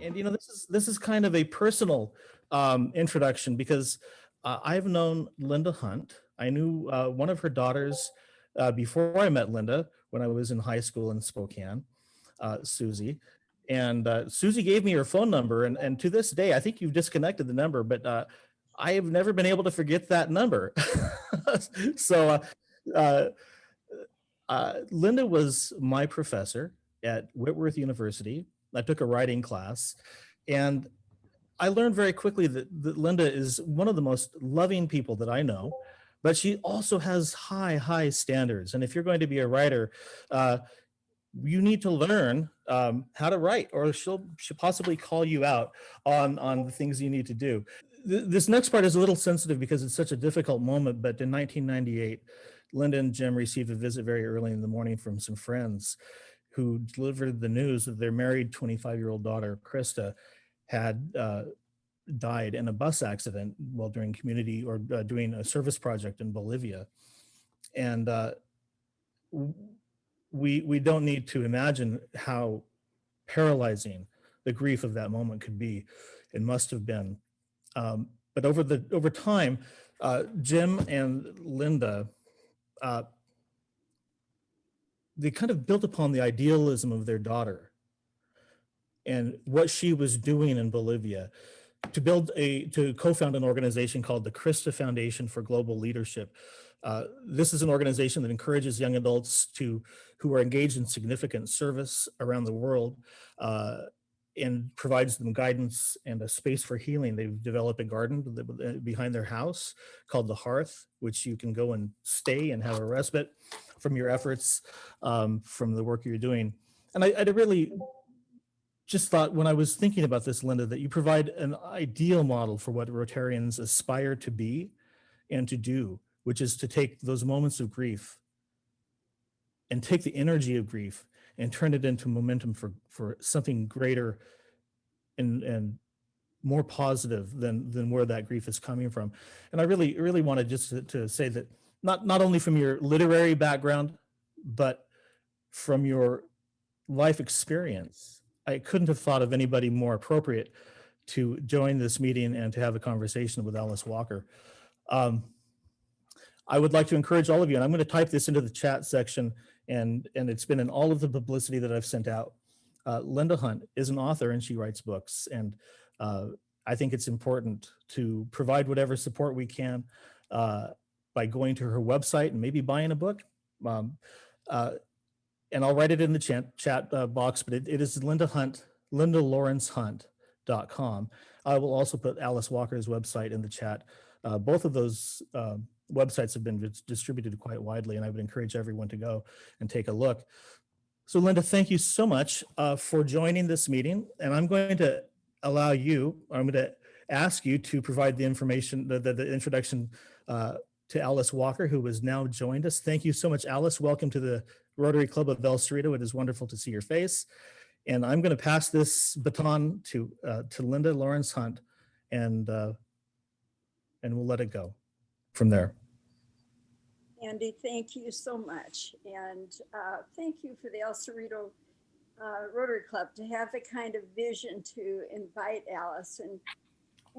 And this is kind of a personal introduction because I've known Linda Hunt. I knew one of her daughters before I met Linda when I was in high school in Spokane, Susie. And Susie gave me her phone number, and to this day, I think you've disconnected the number, but I have never been able to forget that number. So uh, Linda was my professor at Whitworth University. I took a writing class, and I learned very quickly that Linda is one of the most loving people that I know, but she also has high, high standards. And if you're going to be a writer, uh, you need to learn how to write, or she'll possibly call you out on the things you need to do. This next part is a little sensitive because it's such a difficult moment, but in 1998, Linda and Jim received a visit very early in the morning from some friends who delivered the news that their married 25-year-old daughter, Krista, had died in a bus accident while doing community or doing a service project in Bolivia. And we don't need to imagine how paralyzing the grief of that moment could be. It must have been. But over time, Jim and Linda, they kind of built upon the idealism of their daughter and what she was doing in Bolivia to co-found an organization called the Krista Foundation for Global Leadership. This is an organization that encourages young adults who are engaged in significant service around the world and provides them guidance and a space for healing. They've developed a garden behind their house called the Hearth, which you can go and stay and have a respite from your efforts, from the work you're doing. And I really just thought when I was thinking about this, Linda, that you provide an ideal model for what Rotarians aspire to be and to do, which is to take those moments of grief and take the energy of grief and turn it into momentum for something greater and more positive than where that grief is coming from. And I really wanted just to say that not only from your literary background, but from your life experience, I couldn't have thought of anybody more appropriate to join this meeting and to have a conversation with Alice Walker. I would like to encourage all of you, and I'm going to type this into the chat section, and it's been in all of the publicity that I've sent out. Linda Hunt is an author and she writes books, and I think it's important to provide whatever support we can by going to her website and maybe buying a book. And I'll write it in the chat box, but it is Linda Hunt, LindaLawrenceHunt.com. I will also put Alice Walker's website in the chat. Both of those websites have been distributed quite widely, and I would encourage everyone to go and take a look. So Linda, thank you so much for joining this meeting. And I'm going to ask you to provide the information, the introduction to Alice Walker, who has now joined us. Thank you so much, Alice. Welcome to the Rotary Club of El Cerrito. It is wonderful to see your face. And I'm going to pass this baton to Linda Lawrence Hunt, and we'll let it go from there. Andy, thank you so much. And thank you for the El Cerrito Rotary Club to have the kind of vision to invite Alice and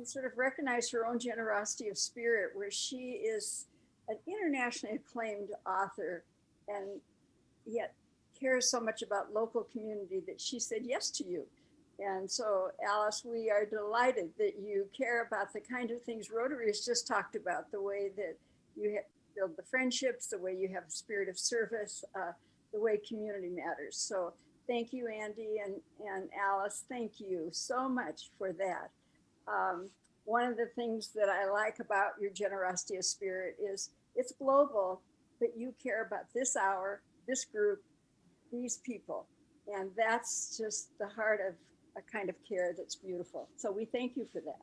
sort of recognize her own generosity of spirit, where she is an internationally acclaimed author and yet cares so much about local community that she said yes to you. And so, Alice, we are delighted that you care about the kind of things Rotary has just talked about, the way that you build the friendships, the way you have a spirit of service, the way community matters. So thank you, Andy and Alice. Thank you so much for that. One of the things that I like about your generosity of spirit is it's global, but you care about this hour, this group, these people. And that's just the heart of a kind of care that's beautiful. So we thank you for that.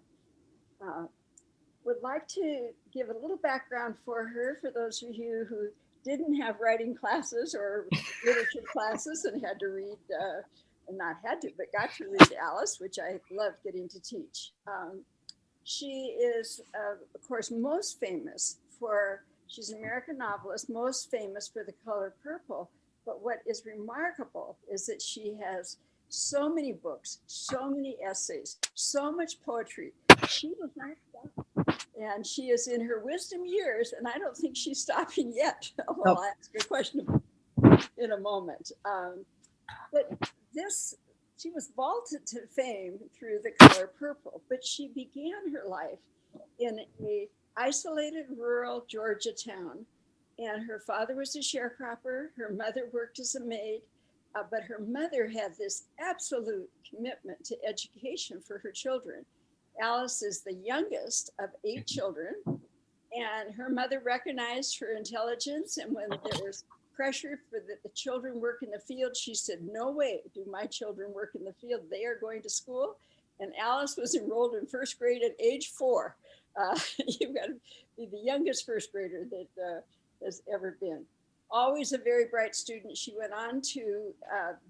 Would like to give a little background for her, for those of you who didn't have writing classes or literature classes and had to read, not had to, but got to read Alice, which I love getting to teach. She is, of course, most famous for, she's an American novelist, most famous for The Color Purple. But what is remarkable is that she has so many books, so many essays, so much poetry. She was not stopping. And she is in her wisdom years, and I don't think she's stopping yet. Well, Oh, I'll ask her a question in a moment. But this, she was vaulted to fame through The Color Purple, but she began her life in a isolated rural Georgia town. And her father was a sharecropper. Her mother worked as a maid, but her mother had this absolute commitment to education for her children. Alice is the youngest of 8 children, and her mother recognized her intelligence. And when there was pressure for the children work in the field, she said, "No way do my children work in the field. They are going to school." And Alice was enrolled in first grade at age 4. You've got to be the youngest first grader that has ever been. Always a very bright student. She went on to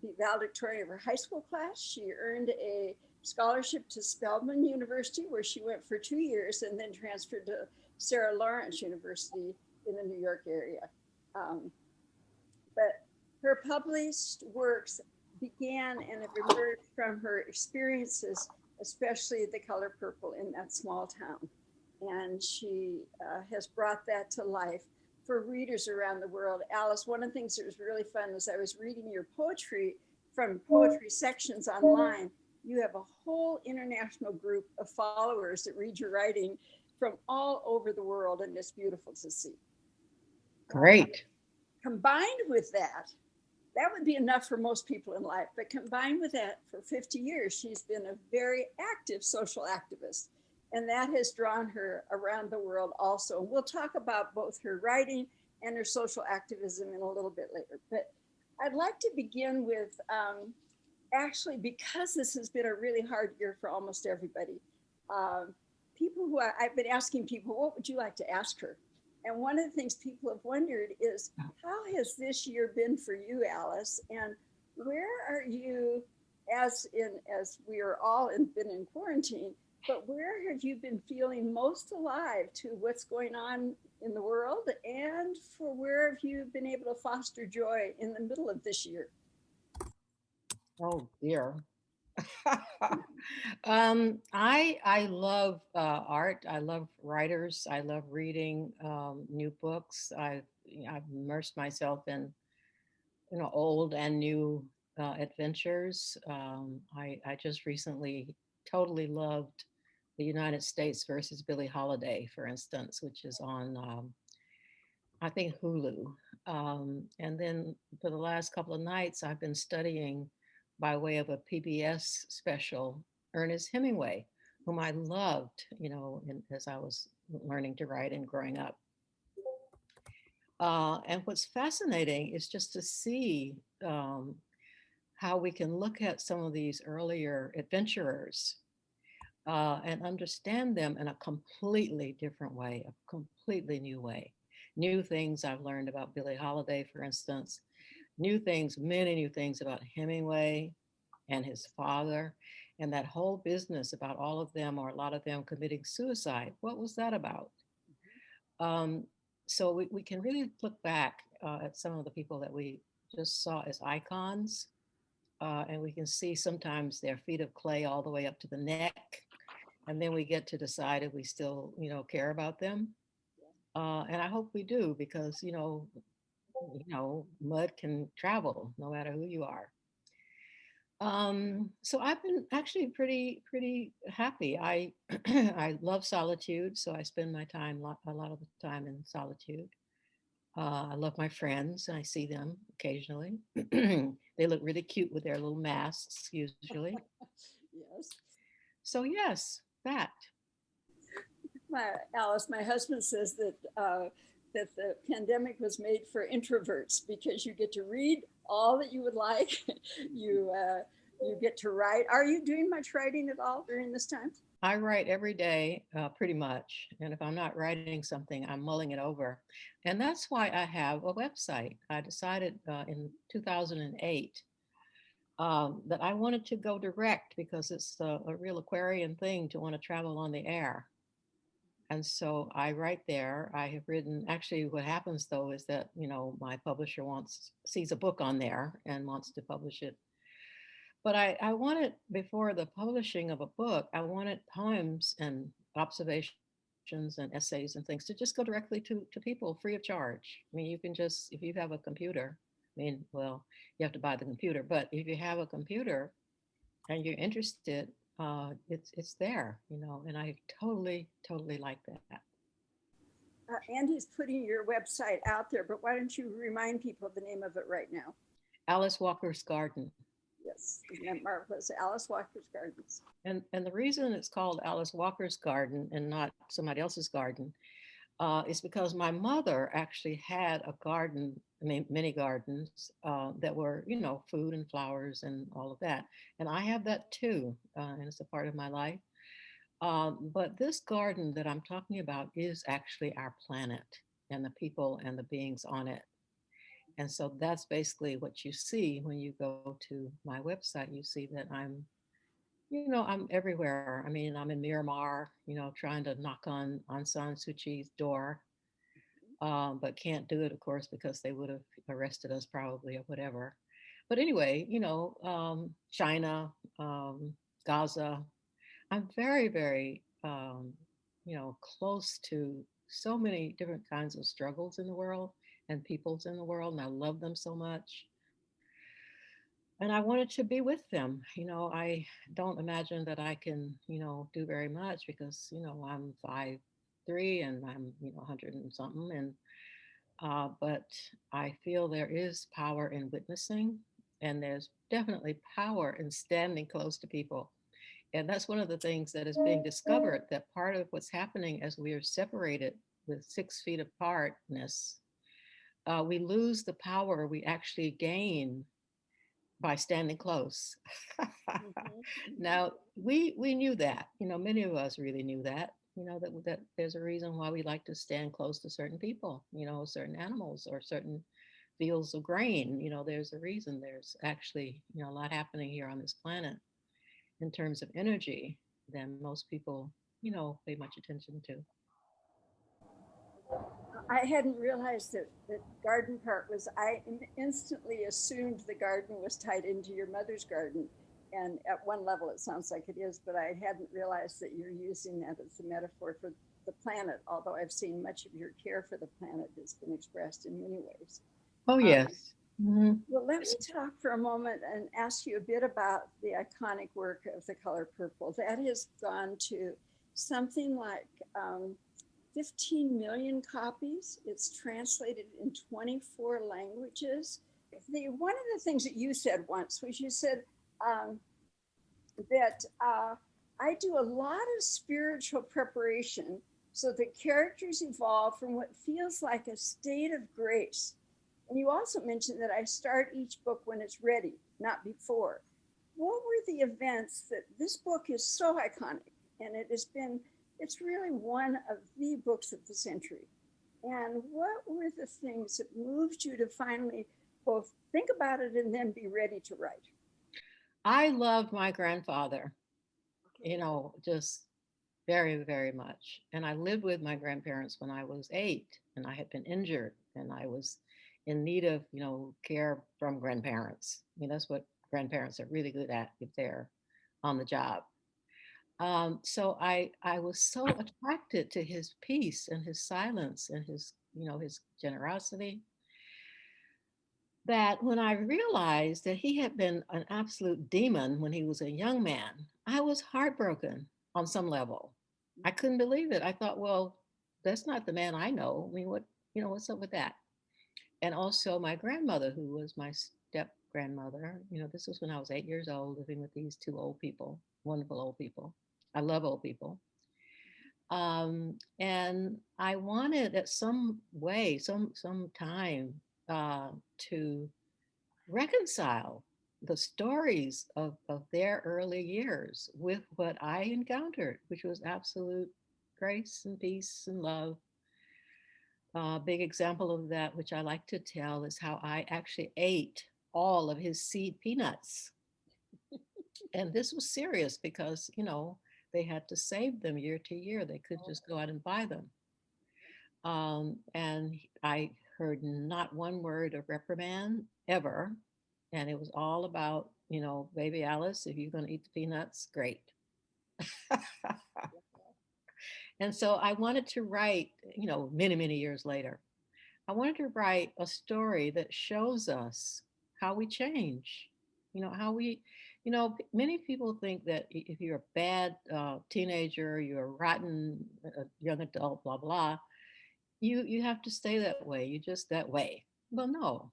be valedictorian of her high school class. She earned a scholarship to Spelman University, where she went for 2 years and then transferred to Sarah Lawrence University in the New York area. Um, but her published works began and have emerged from her experiences, especially The Color Purple in that small town. And she has brought that to life for readers around the world. Alice, one of the things that was really fun was I was reading your poetry from poetry sections online. You have a whole international group of followers that read your writing from all over the world, and it's beautiful to see. great. Combined with that, that would be enough for most people in life, but combined with that, for 50 years, she's been a very active social activist. And that has drawn her around the world also. We'll talk about both her writing and her social activism in a little bit later. But I'd like to begin with actually, because this has been a really hard year for almost everybody, um, people who I've been asking people, what would you like to ask her? And one of the things people have wondered is, how has this year been for you, Alice? And where are you, as we are all been in quarantine, but where have you been feeling most alive to what's going on in the world? And for where have you been able to foster joy in the middle of this year? Oh dear. I love art. I love writers. I love reading new books. I've immersed myself in old and new adventures. I just recently totally loved the United States versus Billie Holiday, for instance, which is on I think Hulu. And then for the last couple of nights, I've been studying by way of a PBS special, Ernest Hemingway, whom I loved, as I was learning to write and growing up. And what's fascinating is just to see how we can look at some of these earlier adventurers and understand them in a completely different way, a completely new way. New things I've learned about Billie Holiday, for instance, new things, many new things about Hemingway and his father, and that whole business about all of them or a lot of them committing suicide. What was that about? Um, so we can really look back at some of the people that we just saw as icons, and we can see sometimes their feet of clay all the way up to the neck, and then we get to decide if we still care about them. And I hope we do, because mud can travel no matter who you are. So I've been actually pretty happy. I I love solitude, so I spend my time a lot of the time in solitude. I love my friends, and I see them occasionally. They look really cute with their little masks usually. Yes. So yes, that. Alice, my husband says that the pandemic was made for introverts because you get to read all that you would like. you you get to write. Are you doing much writing at all during this time? I write every day, pretty much. And if I'm not writing something, I'm mulling it over. And that's why I have a website. I decided in 2008 that I wanted to go direct, because it's a real Aquarian thing to want to travel on the air. And so I write there. I have written, actually, what happens though is that, my publisher sees a book on there and wants to publish it But I wanted, before the publishing of a book, I wanted poems and observations and essays and things to just go directly to people free of charge. I mean, you can just, if you have a computer, I mean, well, you have to buy the computer, but if you have a computer and you're interested, it's there, you know, and I totally like that. Andy's putting your website out there, but why don't you remind people the name of it right now? Alice Walker's Garden. Yes, isn't that marvelous? Alice Walker's Gardens. And the reason it's called Alice Walker's Garden and not somebody else's garden is because my mother actually had a garden, I mean, many gardens that were, you know, food and flowers and all of that. And I have that too, and it's a part of my life. But this garden that I'm talking about is actually our planet and the people and the beings on it. And so that's basically what you see when you go to my website. You see that I'm, you know, I'm everywhere. I mean, I'm in Myanmar, you know, trying to knock on Aung San Suu Kyi's door, but can't do it, of course, because they would have arrested us probably or whatever. But anyway, you know, China, Gaza, I'm you know, close to so many different kinds of struggles in the world and peoples in the world, and I love them so much. And I wanted to be with them. You know, I don't imagine that I can, you know, do very much because, you know, I'm 5'3" and I'm, you know, 100 and something. And but I feel there is power in witnessing, and there's definitely power in standing close to people. And that's one of the things that is being discovered, that part of what's happening as we are separated with 6 feet apartness, we lose the power we actually gain by standing close. Mm-hmm. Now, we knew that, you know, many of us really knew that, you know, that there's a reason why we like to stand close to certain people, you know, certain animals or certain fields of grain. You know, there's a reason. There's actually, you know, a lot happening here on this planet in terms of energy than most people, you know, pay much attention to. I hadn't realized that the garden part was, I instantly assumed the garden was tied into your mother's garden. And at one level, it sounds like it is, but I hadn't realized that you're using that as a metaphor for the planet, although I've seen much of your care for the planet has been expressed in many ways. Oh, Um, yes. Mhm. well, let me talk for a moment and ask you a bit about the iconic work of the color purple. That has gone to something like 15 million copies. It's translated in 24 languages. One of the things that you said once was you said um, that I do a lot of spiritual preparation so that characters evolve from what feels like a state of grace. And you also mentioned that I start each book when it's ready, not before. What were the events that this book is so iconic, and it's really one of the books of the century. And what were the things that moved you to finally both think about it and then be ready to write? I loved my grandfather, you Okay. know, just very much. And I lived with my grandparents when I was 8 and I had been injured and I was in need of, you know, care from grandparents. I mean, that's what grandparents are really good at if they're on the job. So I was so attracted to his peace and his silence and his, you know, his generosity, that when I realized that he had been an absolute demon when he was a young man, I was heartbroken on some level. I couldn't believe it. I thought, well, that's not the man I know. I mean, what, you know, what's up with that? And also my grandmother, who was my step grandmother, you know, this was when I was 8 years old, living with these two old people, wonderful old people. I love old people. And I wanted at some way, some time to reconcile the stories of their early years with what I encountered, which was absolute grace and peace and love. A big example of that, which I like to tell, is how I actually ate all of his seed peanuts. And this was serious because, you know, they had to save them year to year. They couldn't just go out and buy them. And I heard not one word of reprimand ever. And it was all about baby Alice, if you're going to eat the peanuts, great. And so I wanted to write, many, many years later, I wanted to write a story that shows us how we change, how we, many people think that if you're a bad teenager, you're a rotten young adult, blah, blah, you have to stay that way. You're just that way. Well, no,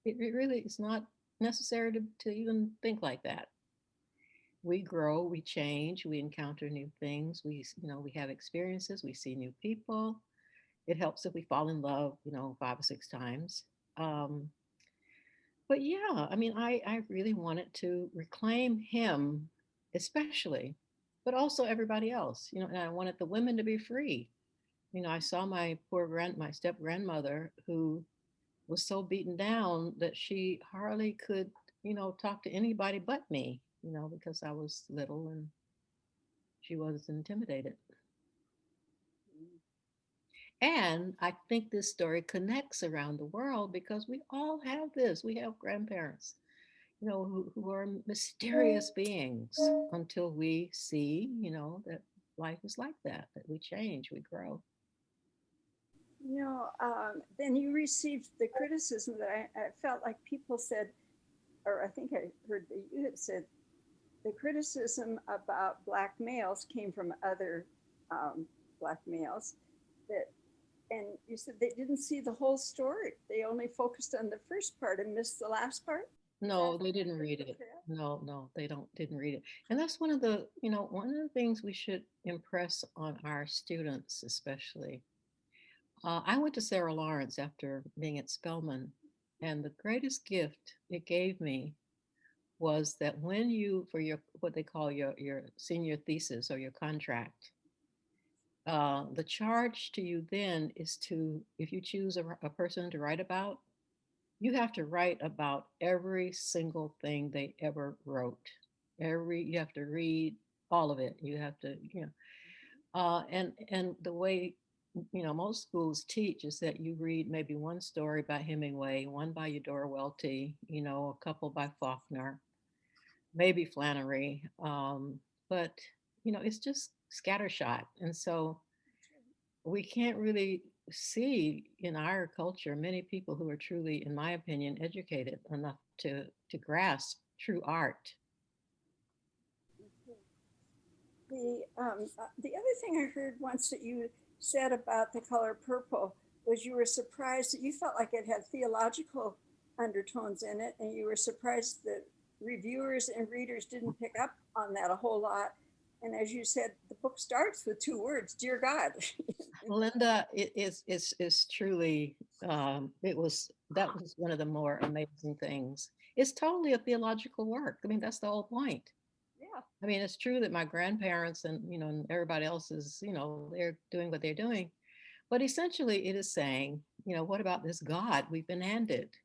it really is not necessary to even think like that. We grow, we change, we encounter new things, we have experiences, we see new people. It helps if we fall in love, 5 or 6 times. Um, but yeah, I mean, I really wanted to reclaim him, especially, but also everybody else, and I wanted the women to be free. I saw my step grandmother who was so beaten down that she hardly could, talk to anybody but me, because I was little and she was intimidated. And I think this story connects around the world because we all have this. We have grandparents, who are mysterious beings until we see, that life is like that we change, we grow. Then you received the criticism that I felt like people said, or I think I heard that you had said, the criticism about Black males came from other Black males that, and you said they didn't see the whole story. They only focused on the first part and missed the last part. No, they didn't read it. No, they didn't read it. And that's one of the things we should impress on our students, especially. I went to Sarah Lawrence after being at Spelman, and the greatest gift it gave me was that when you, for your what they call your senior thesis or your contract, the charge to you then is to, if you choose a person to write about, you have to write about every single thing they ever wrote. You have to read all of it. You have to, and the way most schools teach is that you read maybe one story by Hemingway, one by Eudora Welty, a couple by Faulkner, maybe Flannery, but it's just scattershot, and so we can't really see in our culture many people who are truly, in my opinion, educated enough to grasp true art. The other thing I heard once that you said about the color purple was you were surprised that you felt like it had theological undertones in it, and you were surprised that reviewers and readers didn't pick up on that a whole lot. And as you said, the book starts with 2 words, "Dear God." Linda, it is truly that was one of the more amazing things. It's totally a theological work. I mean, that's the whole point. Yeah. I mean, it's true that my grandparents and and everybody else is, they're doing what they're doing. But essentially it is saying, what about this God we've been handed?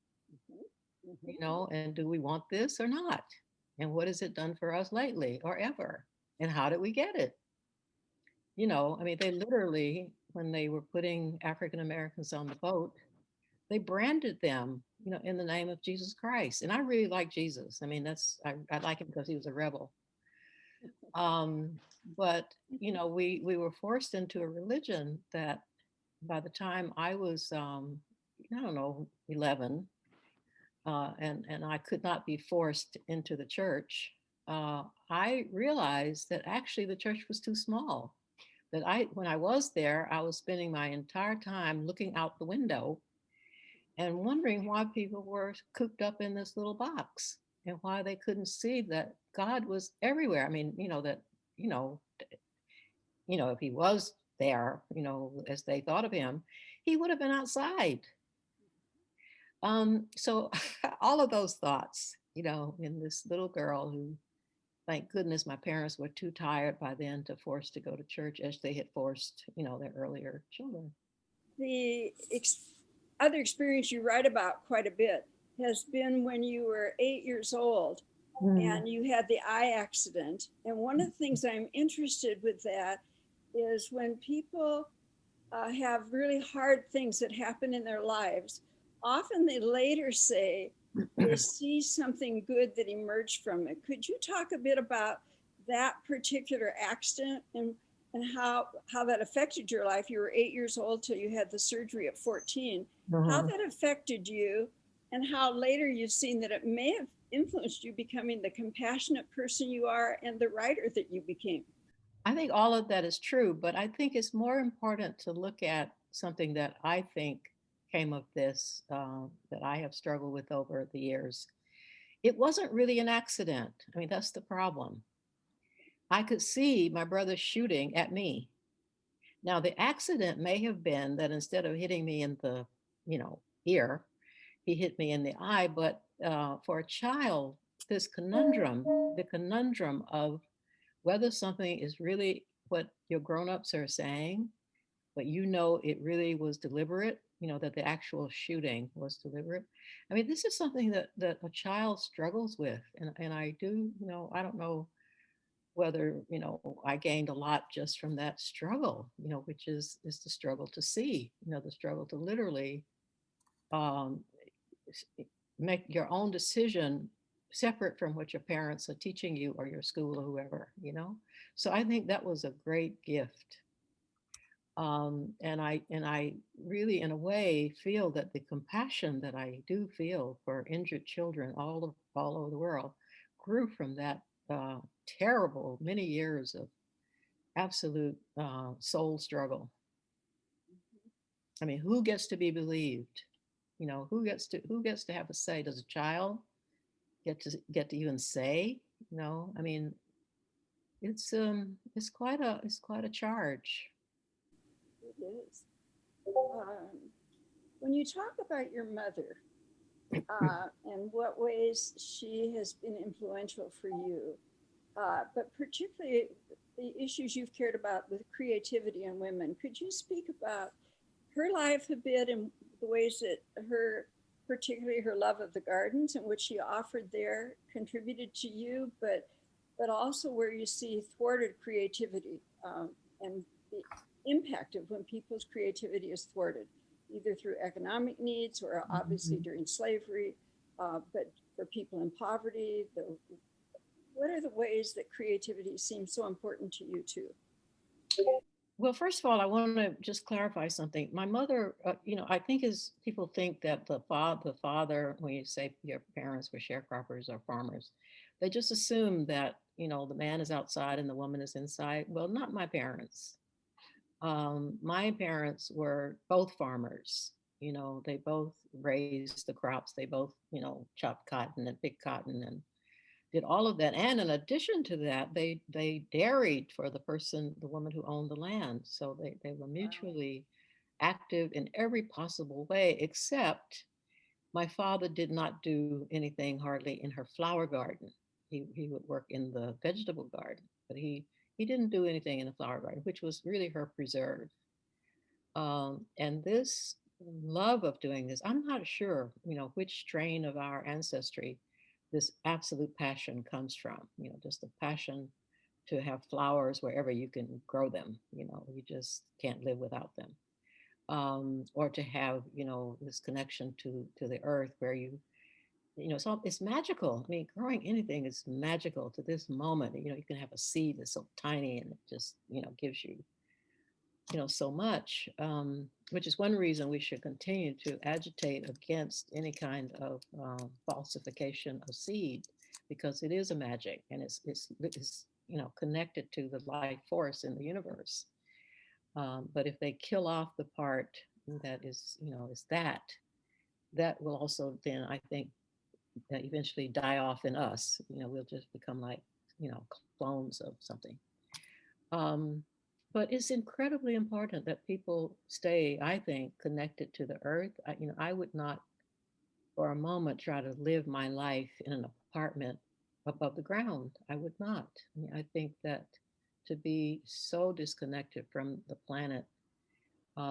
And do we want this or not? And what has it done for us lately or ever? And how did we get it? I mean, they literally, when they were putting African Americans on the boat, they branded them, in the name of Jesus Christ. And I really like Jesus. I mean, I like him because he was a rebel. But we were forced into a religion that by the time I was, I don't know, 11, and I could not be forced into the church. I realized that actually the church was too small. That when I was there, I was spending my entire time looking out the window and wondering why people were cooped up in this little box and why they couldn't see that God was everywhere. I mean, if he was there, as they thought of him, he would have been outside. So all of those thoughts, in this little girl who, thank goodness, my parents were too tired by then to force to go to church as they had forced, their earlier children. The other experience you write about quite a bit has been when you were 8 years old and you had the eye accident. And one of the things I'm interested with that is when people have really hard things that happen in their lives, often they later say, they see something good that emerged from it. Could you talk a bit about that particular accident and how that affected your life? You were 8 years old till you had the surgery at 14. How Mhm. that affected you, and how later you've seen that it may have influenced you becoming the compassionate person you are and the writer that you became. I think all of that is true, but I think it's more important to look at something that I think came of this that I have struggled with over the years. It wasn't really an accident. I mean, that's the problem. I could see my brother shooting at me. Now, the accident may have been that instead of hitting me in the, ear, he hit me in the eye. But for a child, the conundrum of whether something is really what your grown-ups are saying, but it really was deliberate, that the actual shooting was deliberate. I mean, this is something that a child struggles with. And I do, I don't know whether, I gained a lot just from that struggle, which is the struggle to see, the struggle to literally um, make your own decision separate from what your parents are teaching you or your school or whoever. So I think that was a great gift. And I really, in a way, feel that the compassion that I do feel for injured children all over the world grew from that uh, terrible many years of absolute soul struggle. I mean, who gets to be believed? Who gets to have a say? Does a child get to even say? I mean, it's quite a charge. It is. Um, when you talk about your mother and what ways she has been influential for you, but particularly the issues you've cared about with creativity in women, could you speak about her life a bit and the ways that particularly her love of the gardens and what she offered there, contributed to you, but also where you see thwarted creativity and the impact of when people's creativity is thwarted, either through economic needs or obviously Mhm. during slavery, but for people in poverty, what are the ways that creativity seems so important to you too? Well, first of all, I want to just clarify something. My mother, I think is people think that the father, when you say your parents were sharecroppers or farmers, they just assume that the man is outside and the woman is inside. Well, not my parents. My parents were both farmers. They both raised the crops. They both, chopped cotton and picked cotton and did all of that. And in addition to that, they dairied for the woman who owned the land. So they were Wow. mutually active in every possible way, except my father did not do anything hardly in her flower garden. He would work in the vegetable garden, but he didn't do anything in the flower garden, which was really her preserve. And this love of doing this, I'm not sure, which strain of our ancestry this absolute passion comes from, just a passion to have flowers wherever you can grow them, you just can't live without them. Or to have, this connection to the earth where it's magical. I mean, growing anything is magical to this moment. You can have a seed that's so tiny and it just, gives you so much, which is one reason we should continue to agitate against any kind of falsification of seed, because it is a magic and it's connected to the life force in the universe. But if they kill off the part that is that will also then I think eventually die off in us. We'll just become like clones of something. Um, but it's incredibly important that people stay, I think, connected to the earth. I would not for a moment try to live my life in an apartment above the ground. I would not. I think that to be so disconnected from the planet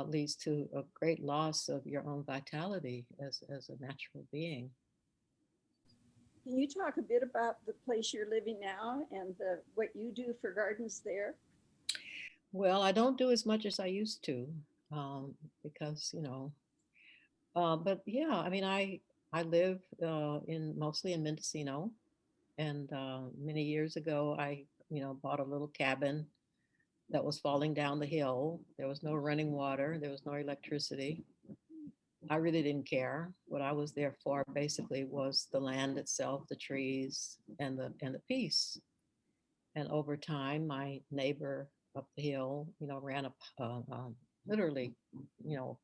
leads to a great loss of your own vitality as a natural being. Can you talk a bit about the place you're living now and what you do for gardens there? Well, I don't do as much as I used to because, but yeah, I mean, I live mostly in Mendocino, and many years ago, I bought a little cabin that was falling down the hill. There was no running water, there was no electricity. I really didn't care. What I was there for basically was the land itself, the trees, and the peace. And over time, my neighbor up the hill, ran up literally, you know,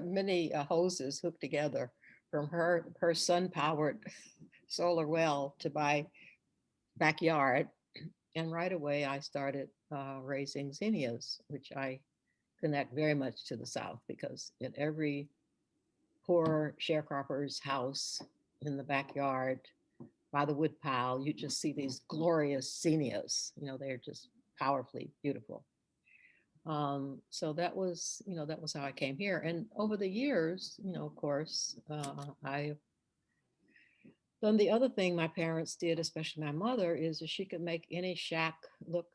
many hoses hooked together from her sun powered solar well to my backyard. And right away, I started raising zinnias, which I connect very much to the South because in every poor sharecropper's house in the backyard by the wood pile, you just see these glorious zinnias. They're just powerfully beautiful. So that was how I came here. And over the years, of course, I done the other thing my parents did, especially my mother, is that she could make any shack look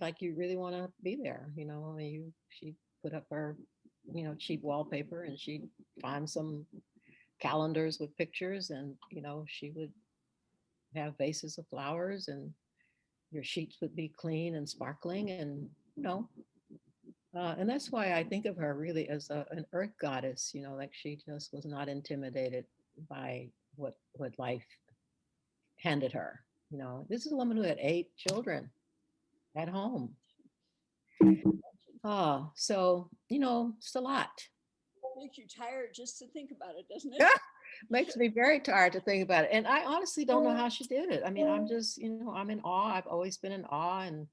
like you really want to be there. I mean, she put up her, cheap wallpaper, and she'd find some calendars with pictures, and she would have vases of flowers, and your sheets would be clean and sparkling, and and that's why I think of her really as an earth goddess. Like she just was not intimidated by what life handed her. This is a woman who had 8 children at home. So it's a lot. Makes you tired just to think about it, doesn't it? Yeah, makes me very tired to think about it. And I honestly don't know how she did it. I mean, I'm just, I'm in awe. I've always been in awe. And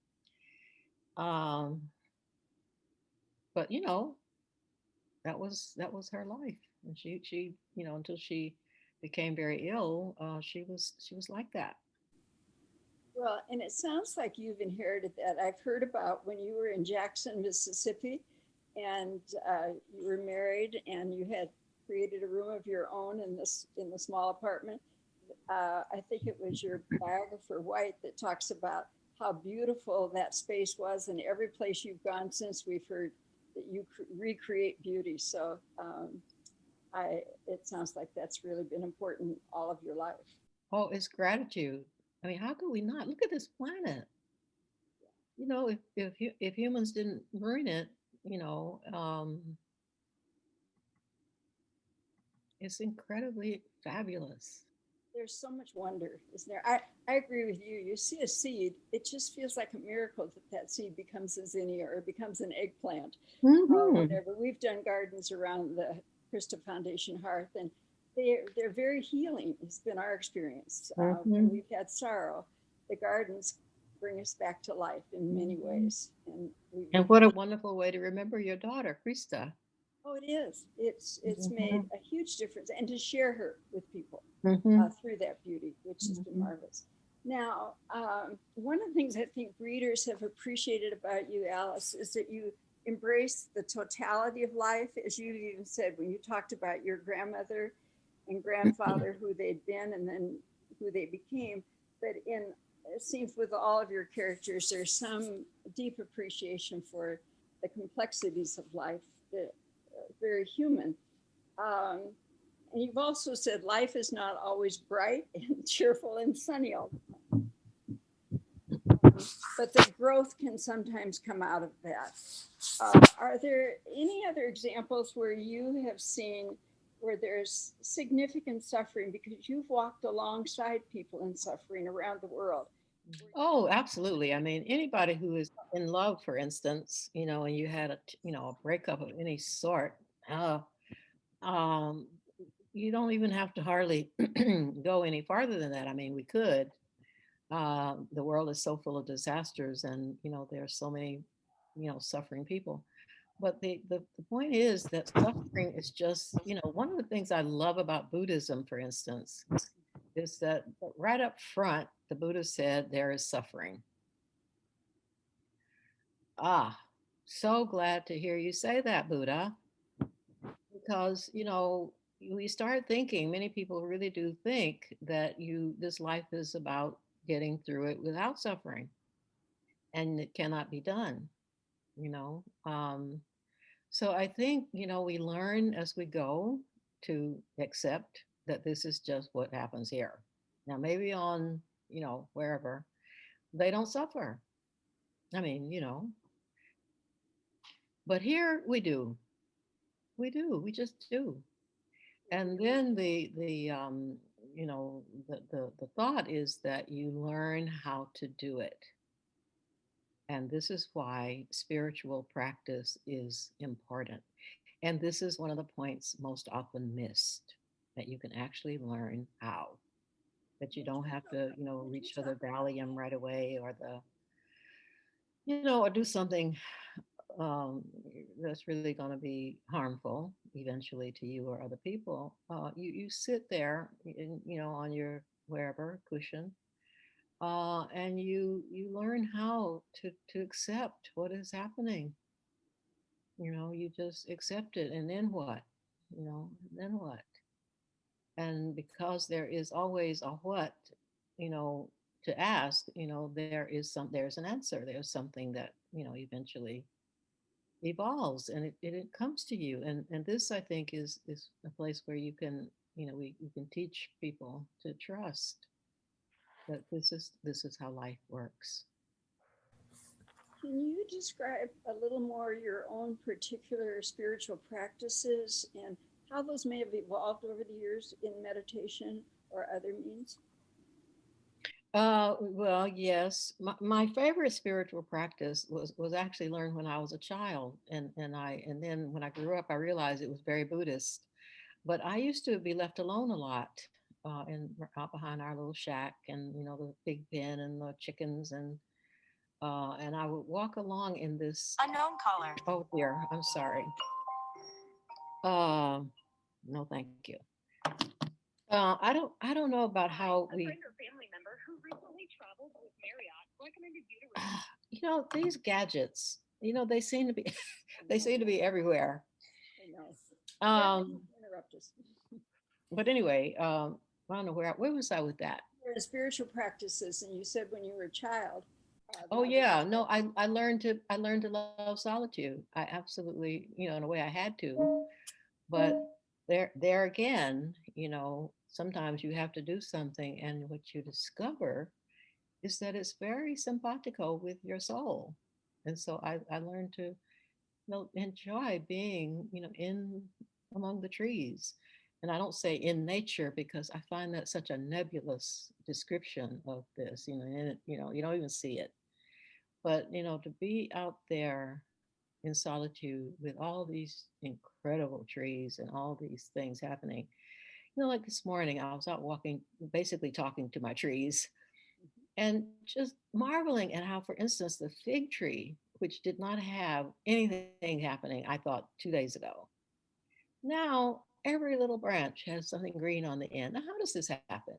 um, but that was her life. And she, until she became very ill, she was like that. Well, and it sounds like you've inherited that. I've heard about when you were in Jackson, Mississippi, and you were married, and you had created a room of your own in the small apartment. I think it was your biographer White that talks about how beautiful that space was, and every place you've gone since, we've heard that you recreate beauty. So it sounds like that's really been important all of your life. Oh, it's gratitude. I mean, how could we not look at this planet? If humans didn't ruin it, you know, um, it's incredibly fabulous. There's so much wonder, isn't there? I agree with you. You see a seed, it just feels like a miracle that that seed becomes a zinnia or becomes an eggplant, Hmm. whatever. We've done gardens around the Krista Foundation hearth, and they're very healing. It's been our experience. When Hmm. we've had sorrow, the gardens bring us back to life in many Hmm. ways. And And what a wonderful way to remember your daughter, Krista. oh, it is. It's made Hmm. a huge difference, and to share her with people Hmm. through that beauty, which has been Hmm. marvelous. Now, one of the things I think breeders have appreciated about you, Alice, is that you embrace the totality of life, as you even said when you talked about your grandmother and grandfather, who they'd been, and then who they became. But it seems with all of your characters, there's some deep appreciation for the complexities of life, that very human. Um, and you've also said life is not always bright and cheerful and sunny all the time, but the growth can sometimes come out of that. Are there any other examples where you have seen where there's significant suffering because you've walked alongside people in suffering around the world? Oh, absolutely. I mean, anybody who is in love, for instance, and you had a breakup of any sort, uh, um, you don't even have to hardly go any farther than that. I mean, we could. The world is so full of disasters, and there are so many, suffering people. But the point is that suffering is just, one of the things I love about Buddhism, for instance, is that right up front, the Buddha said there is suffering. Ah, so glad to hear you say that, Buddha, because we start thinking, many people really do think that this life is about getting through it without suffering, and it cannot be done, you know. So I think we learn as we go to accept that this is just what happens here. Now, maybe on, wherever, they don't suffer. I mean, but here we do. We do. We just do. And then the thought is that you learn how to do it. And this is why spiritual practice is important. And this is one of the points most often missed, that you can actually learn how, that you don't have to, reach for the Valium right away, or or do something um, that's really going to be harmful eventually to you or other people. You sit there, on your wherever cushion, and you learn how to accept what is happening. You just accept it, and then what? Then what? And because there is always a what, you know, to ask, there's an answer. There's something that eventually evolves, and it comes to you. And this, I think, is a place where you can, we can teach people to trust that this is how life works. Can you describe a little more your own particular spiritual practices and how those may have evolved over the years in meditation or other means? Well, yes. My favorite spiritual practice was actually learned when I was a child, and then when I grew up, I realized it was very Buddhist. But I used to be left alone a lot, out behind our little shack, and the big pen and the chickens, and I would walk along in this. Unknown caller. Oh dear, I'm sorry. No, thank you. I don't know about how we. A friend or family member who recently traveled with Marriott recommended you to. These gadgets. They seem to be, they seem to be everywhere. I know. Interrupt us. But anyway, I don't know where was I with that? Spiritual practices, and you said when you were a child. Oh yeah, no, I learned to love solitude. I absolutely, in a way, I had to. But there again, sometimes you have to do something, and what you discover is that it's very simpatico with your soul. And so I learned to enjoy being, in among the trees. And I don't say in nature, because I find that such a nebulous description of this, and you don't even see it. But to be out there in solitude with all these incredible trees and all these things happening. Like this morning, I was out walking, basically talking to my trees, and just marveling at how, for instance, the fig tree, which did not have anything happening, I thought 2 days ago, now every little branch has something green on the end. Now, how does this happen?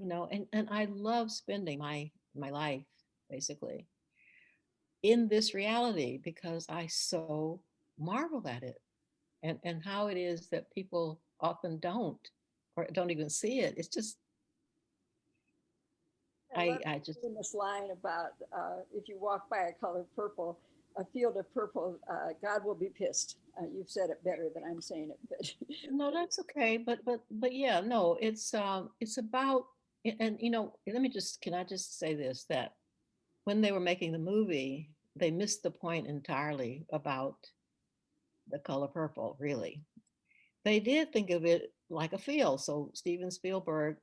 And I love spending my life basically in this reality, because I so marvel at it, and how it is that people often don't, or don't even see it. It's just I just in this line about if you walk by a color purple, a field of purple, God will be pissed. You've said it better than I'm saying it, but no, that's okay. But yeah, no, it's about, and let me just, can I just say this, that when they were making the movie, they missed the point entirely about the color purple, really. They did think of it like a field. So Steven Spielberg,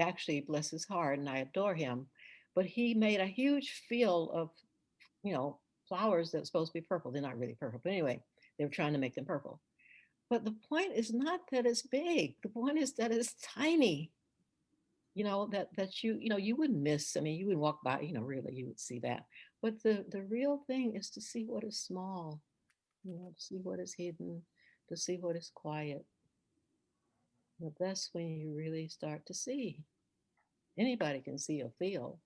actually, bless his heart, and I adore him, but he made a huge field of, you know, flowers that's supposed to be purple. They're not really purple, but anyway, they were trying to make them purple. But the point is not that it's big. The point is that it's tiny. That you wouldn't miss. I mean, you would walk by, really, you would see that. But the real thing is to see what is small, to see what is hidden, to see what is quiet. But that's when you really start to see. Anybody can see or feel,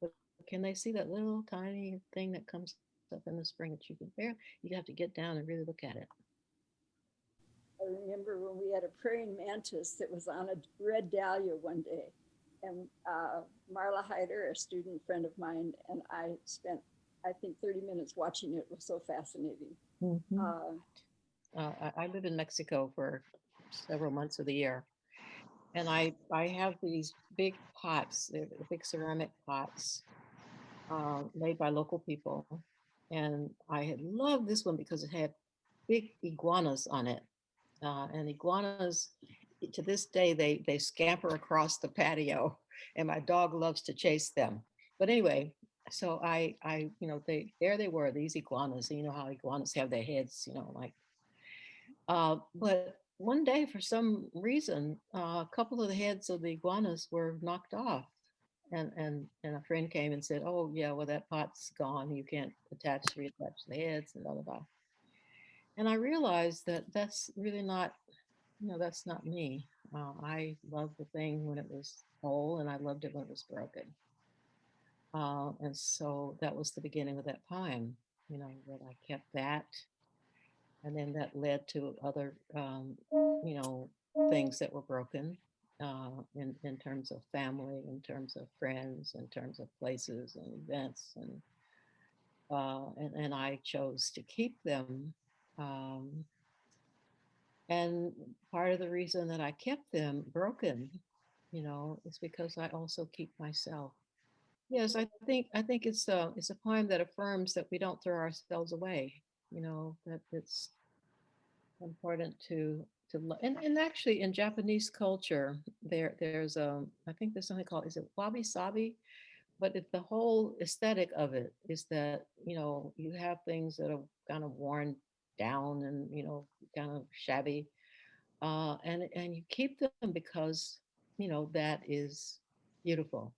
but can they see that little tiny thing that comes up in the spring that you can bear? You have to get down and really look at it. I remember when we had a praying mantis that was on a red dahlia one day. And Marla Hyder, a student friend of mine, and I spent, I think, 30 minutes watching it. It was so fascinating. Mm-hmm. I lived in Mexico for several months of the year. And I have these big pots, they're the big ceramic pots made by local people. And I had loved this one because it had big iguanas on it. And iguanas, to this day, they scamper across the patio, and my dog loves to chase them. But anyway, so they there they were, these iguanas. And you know how iguanas have their heads, like. But one day, for some reason, a couple of the heads of the iguanas were knocked off, and a friend came and said, "Oh yeah, well that pot's gone. You can't reattach the heads and blah blah blah." And I realized that that's really not, that's not me. I loved the thing when it was whole, and I loved it when it was broken. And so that was the beginning of that poem, that I kept that. And then that led to other, things that were broken in terms of family, in terms of friends, in terms of places and events. And I chose to keep them. Um, And part of the reason that I kept them broken, is because I also keep myself. Yes, I think it's a poem that affirms that we don't throw ourselves away. That it's important and actually in Japanese culture there's I think there's something called, is it wabi sabi? But the whole aesthetic of it is that you have things that are kind of worn down and kind of shabby, and you keep them because that is beautiful.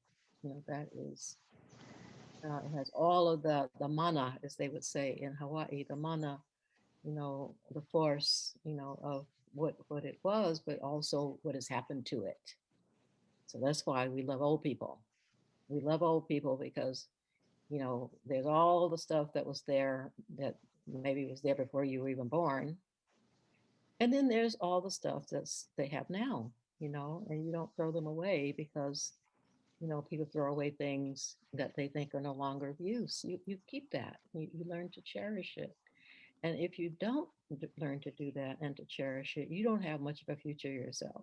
That is it has all of the mana, as they would say in Hawaii, the mana, the force, of what it was, but also what has happened to it. So that's why we love old people. We love old people because there's all the stuff that was there that maybe was there before you were even born. And then there's all the stuff they have now, and you don't throw them away because, people throw away things that they think are no longer of use. You keep that. You learn to cherish it. And if you don't learn to do that and to cherish it, you don't have much of a future yourself.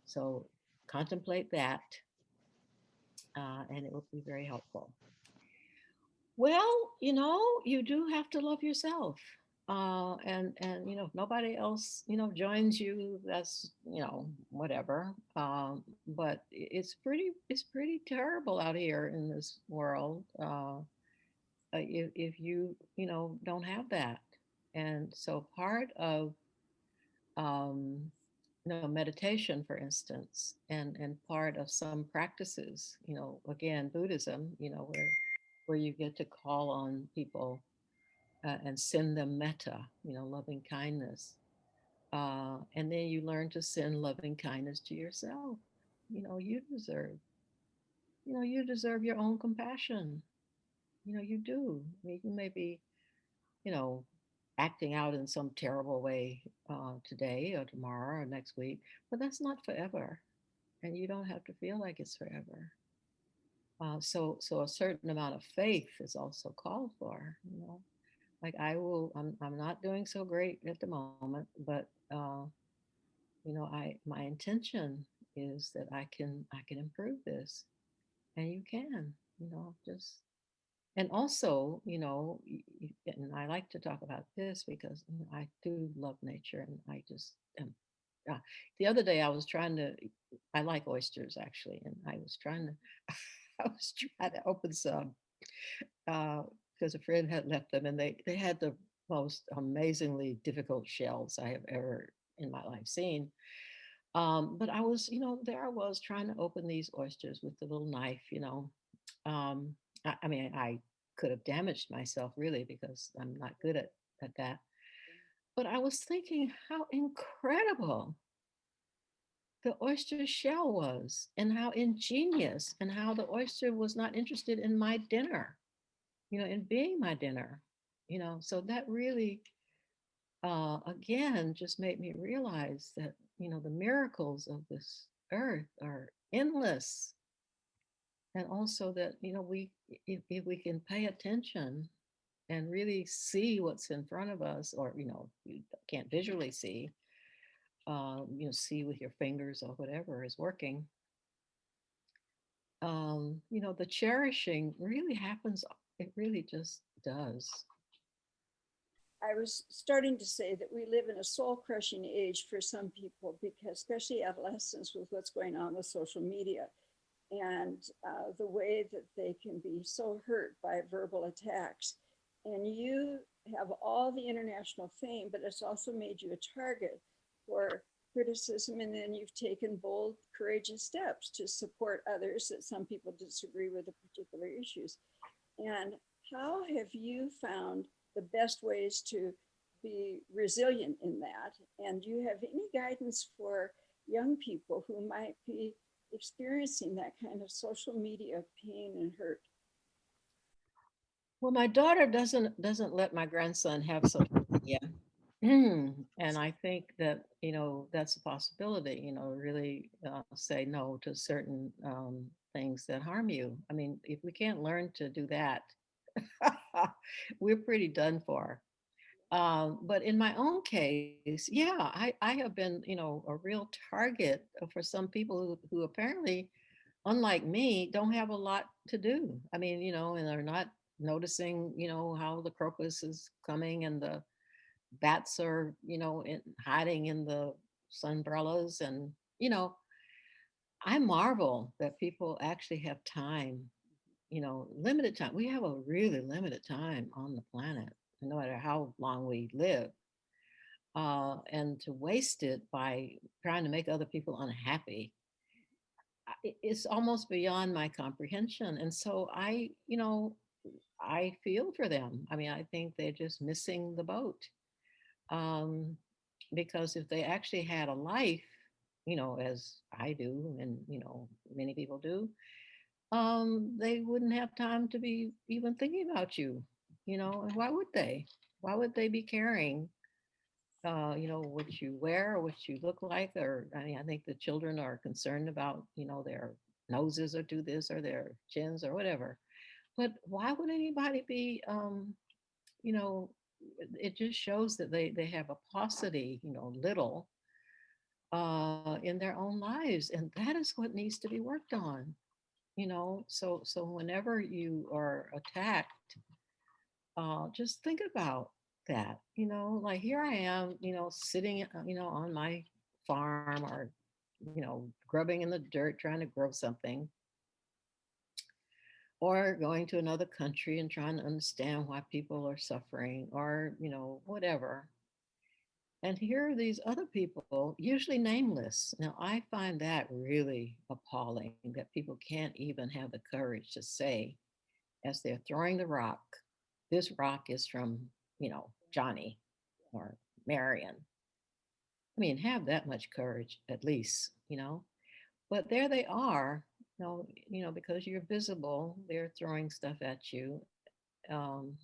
So contemplate that, and it will be very helpful. Well, you do have to love yourself. And if nobody else, joins you, that's, whatever. But it's pretty terrible out here in this world. If you, don't have that. And so part of, um, meditation, for instance, and part of some practices, again, Buddhism, where you get to call on people and send them metta, loving kindness. And then you learn to send loving kindness to yourself. You deserve, you deserve your own compassion. You do. I mean, you may be, you know, acting out in some terrible way today or tomorrow or next week, but that's not forever. And you don't have to feel like it's forever. So a certain amount of faith is also called for, like I'm not doing so great at the moment, but my intention is that I can improve this, and you can, just. And also, and I like to talk about this because I do love nature, and I just am. Uh, the other day, I like oysters actually, and I was trying to, I was trying to open some uh, because a friend had left them, and they had the most amazingly difficult shells I have ever in my life seen. But I was, there I was trying to open these oysters with the little knife, I mean, I could have damaged myself really because I'm not good at that. But I was thinking how incredible the oyster shell was, and how ingenious, and how the oyster was not interested in my dinner, in being my dinner. So that really, again, just made me realize that, the miracles of this earth are endless. And also that, if we can pay attention and really see what's in front of us, or you can't visually see, see with your fingers or whatever is working. The cherishing really happens. It really just does. I was starting to say that we live in a soul crushing age for some people, because especially adolescents, with what's going on with social media and the way that they can be so hurt by verbal attacks. And you have all the international fame, but it's also made you a target for criticism. And then you've taken bold, courageous steps to support others that some people disagree with the particular issues. And how have you found the best ways to be resilient in that? And do you have any guidance for young people who might be experiencing that kind of social media pain and hurt? Well, my daughter doesn't let my grandson have social media. And I think that, that's a possibility, really say no to certain things that harm you. I mean, if we can't learn to do that, we're pretty done for. But in my own case, yeah, I have been, a real target for some people who apparently, unlike me, don't have a lot to do. I mean, and they're not noticing, how the crocus is coming and the bats are, hiding in the sunbrellas. And, I marvel that people actually have time, limited time. We have a really limited time on the planet, no matter how long we live. And to waste it by trying to make other people unhappy, it's almost beyond my comprehension. And so I feel for them. I mean, I think they're just missing the boat. Um, because if they actually had a life, as I do, and many people do, they wouldn't have time to be even thinking about you. And why would they? Why would they be caring? What you wear or what you look like, or I mean, I think the children are concerned about, their noses or do this or their chins or whatever. But why would anybody be, you know, it just shows that they have a paucity, little in their own lives, and that is what needs to be worked on. So whenever you are attacked, just think about that. Like here I am, sitting, on my farm or, grubbing in the dirt trying to grow something, or going to another country and trying to understand why people are suffering or, whatever. And here are these other people, usually nameless. Now, I find that really appalling that people can't even have the courage to say, as they're throwing the rock, this rock is from, Johnny or Marion. I mean, have that much courage at least. But there they are, because you're visible, they're throwing stuff at you. Um,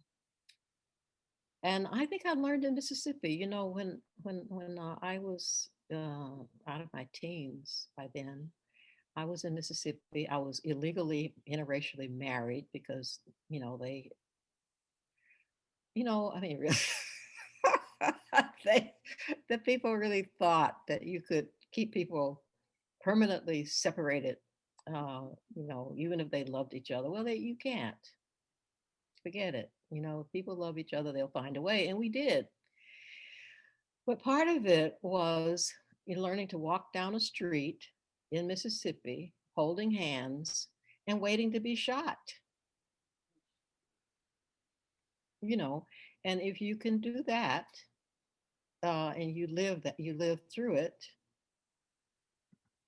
and I think I learned in Mississippi, when I was out of my teens by then, I was in Mississippi. I was illegally interracially married because, they, I mean, really, they, the people really thought that you could keep people permanently separated, even if they loved each other. Well, you can't. Forget it. If people love each other, they'll find a way. And we did. But part of it was learning to walk down a street in Mississippi, holding hands and waiting to be shot. You know, and if you can do that, and you live through it,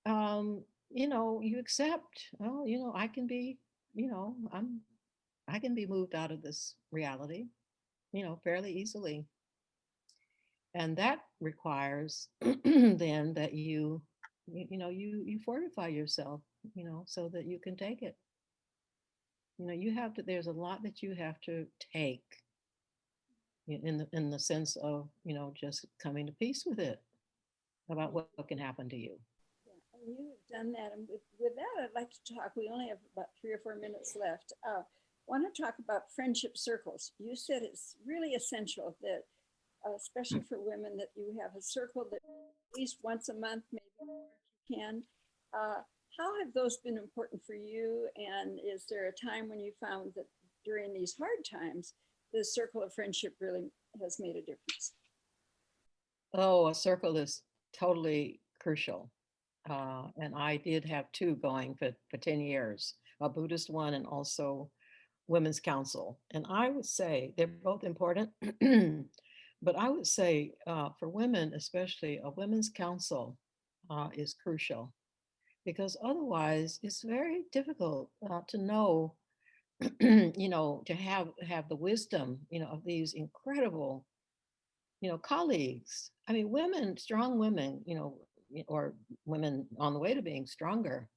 um, you accept. Oh, I can be, I can be moved out of this reality, fairly easily. And that requires then that you fortify yourself, so that you can take it. You have to. There's a lot that you have to take in the sense of just coming to peace with it about what can happen to you. Yeah, and you have done that. And with that, I'd like to talk. We only have about 3 or 4 minutes left. Want to talk about friendship circles. You said it's really essential that especially for women, that you have a circle that at least once a month, maybe more if you can. How have those been important for you? And is there a time when you found that during these hard times, the circle of friendship really has made a difference? Oh, a circle is totally crucial. And I did have two going for 10 years, a Buddhist one and also Women's Council. And I would say they're both important, but I would say for women, especially, a Women's Council is crucial because otherwise it's very difficult to know, to have the wisdom, of these incredible, colleagues. I mean, women, strong women, or women on the way to being stronger,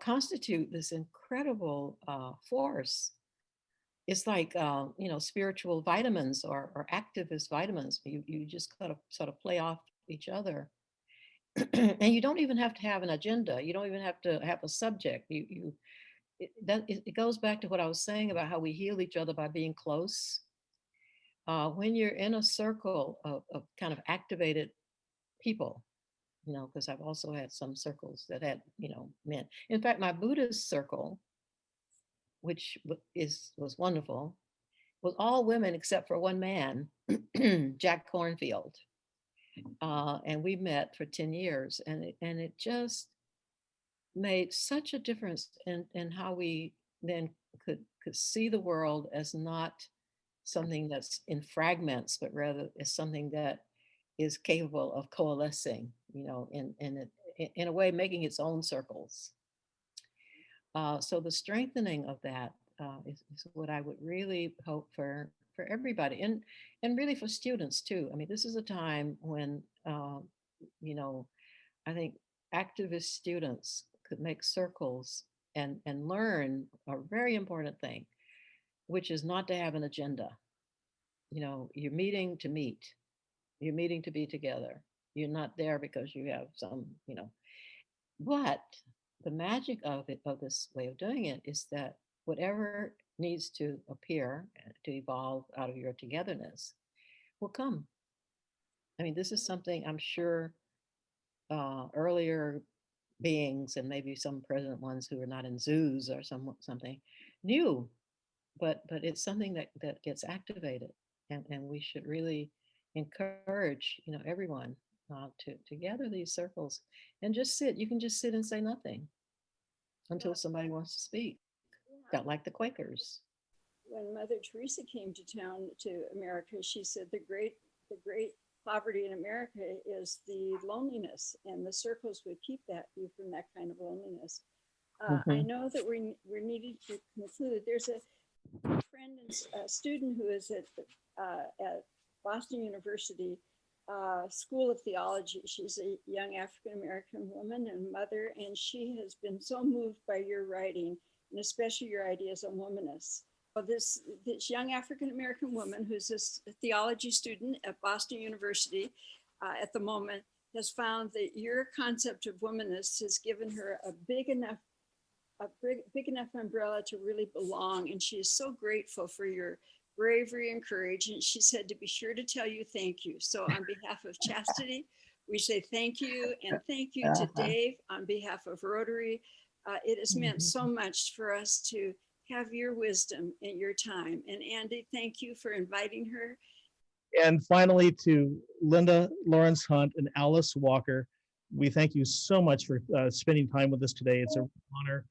constitute this incredible force. It's like, spiritual vitamins or activist vitamins. You just kind of sort of play off each other. And you don't even have to have an agenda. You don't even have to have a subject. It goes back to what I was saying about how we heal each other by being close. When you're in a circle of kind of activated people, because I've also had some circles that had, men. In fact, my Buddhist circle, which was wonderful, was all women except for one man, Jack Cornfield. And we met for 10 years, and it just made such a difference in how we then could see the world as not something that's in fragments, but rather as something that is capable of coalescing, in a way, making its own circles. So the strengthening of that is what I would really hope for everybody, and really for students too. I mean, this is a time when I think activist students could make circles and learn a very important thing, which is not to have an agenda. You're meeting to meet. You're meeting to be together. You're not there because you have some, but the magic of this way of doing it is that whatever needs to appear to evolve out of your togetherness will come. I mean, this is something I'm sure earlier beings and maybe some present ones who are not in zoos or something knew, but it's something that gets activated, and we should really encourage everyone to gather these circles and just sit. You can just sit and say nothing until somebody wants to speak. Got like the Quakers. When Mother Teresa came to town, to America, she said the great poverty in America is the loneliness, and the circles would keep you from that kind of loneliness. I know that we're needing to conclude. There's a friend and a student who is at Boston University School of Theology. She's a young African American woman and mother, and she has been so moved by your writing, and especially your ideas on womanists. So this young African American woman, who's a theology student at Boston University at the moment, has found that your concept of womanists has given her a big enough umbrella to really belong. And she is so grateful for your bravery and courage. And she said to be sure to tell you thank you. So on behalf of Chastity, we say thank you. And thank you to Dave on behalf of Rotary. It has meant so much for us to have your wisdom and your time. And Andy, thank you for inviting her. And finally, to Linda Lawrence Hunt and Alice Walker, we thank you so much for spending time with us today. It's an honor